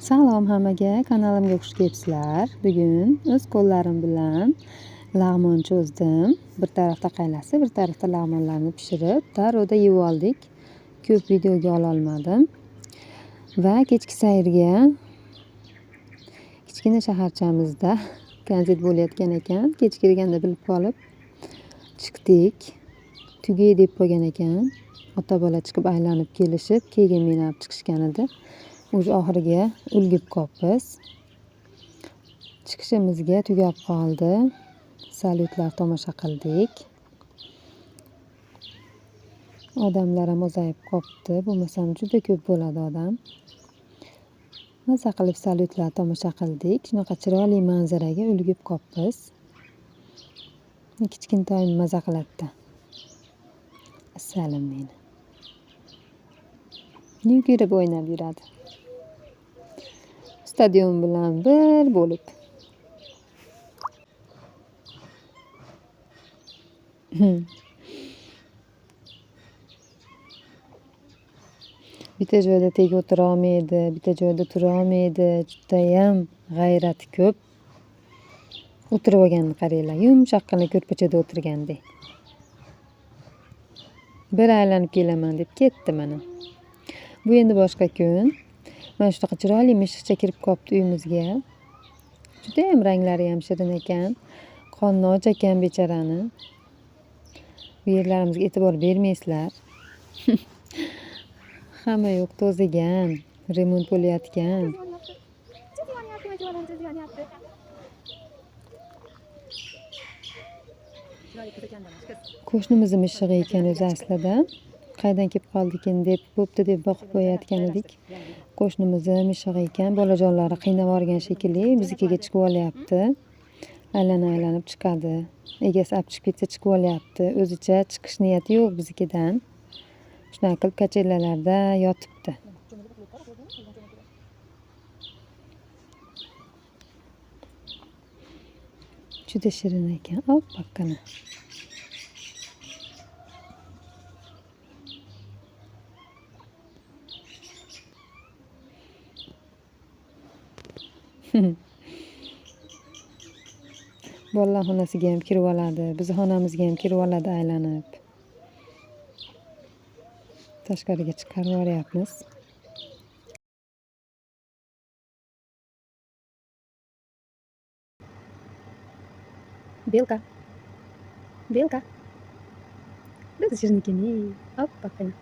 Salom hammaga, kanalimga xush kelibsizlar. Bugun o'z qo'llarim bilan lag'mon cho'zdim. Bir tarafda qaylasi, bir tarafda lag'monlarni pishirib, taroda yeb oldik. Ko'p videoga ola olmadim. Va kechki sayrga kichkina shaharchamizda kontsert bo'layotgan ekan. Kech kirganda bilib qolib chiqdik. Tugay deb qo'ygan ekan. Ota-bola chiqib aylanib kelishib, keyin meni olib chiqishgan edi. O'sha oxiriga ulgib qolibmiz. Chiqishimizga tugab qoldi. Salyutlar tomosha qildik. Odamlar ham ozayib qolibdi. Bo'lmasam juda ko'p bo'ladi odam. Maza qilib salyutlar tomosha qildik. Shunaqa chiroyli manzaraga ulgib qolibmiz. Kichkintoyim maza qiladi. Assalim meni. Yugurib o'ynab yuradi. Stadion bilan bir bo'lib. Bitta joyda tega o'tira olmaydi, bitta joyda tura olmaydi. Judayam g'ayrati ko'p. O'tirib olganini qaranglar, yumshoqqina ko'rpachada o'tirgandek. Bir aylanib kelaman deb ketdi mana. Bu endi boshqa kun. Mana shunaqa chiroyli mishiqcha kirib qolibdi uyimizga. Juda ham ranglari ham shirin ekan. Qonni och ekan bechorani. Bu yerlarimizga e'tibor bermaysizlar. Hamma yoq to'zigan, remont bo'layotgan. Qo'shnimiz mishig'i ekan o'zi aslida. Qaydan kelib qoldikin deb bo'pti deb boqib qo'yayotgan edik. Qo'shnimiz mishig'i ekan, bolajonlari qiynab yuborgan shekilli biznikiga chiqib olyapti. Aylanib chiqadi. Egasi olib chiqib ketsa chiqib olyapti. O'zicha chiqish niyati yo'q biznikidan. Shunaqa qilib kachellalarda yotibdi. Juda shirin ekan, oppoqqina. Bolalar xonasiga ham kirib oladi, bizni xonamizga ham kirib oladi aylanib. Tashqariga chiqarib yuboryapmiz. Belka. Biz shirnikini, oppoqqina.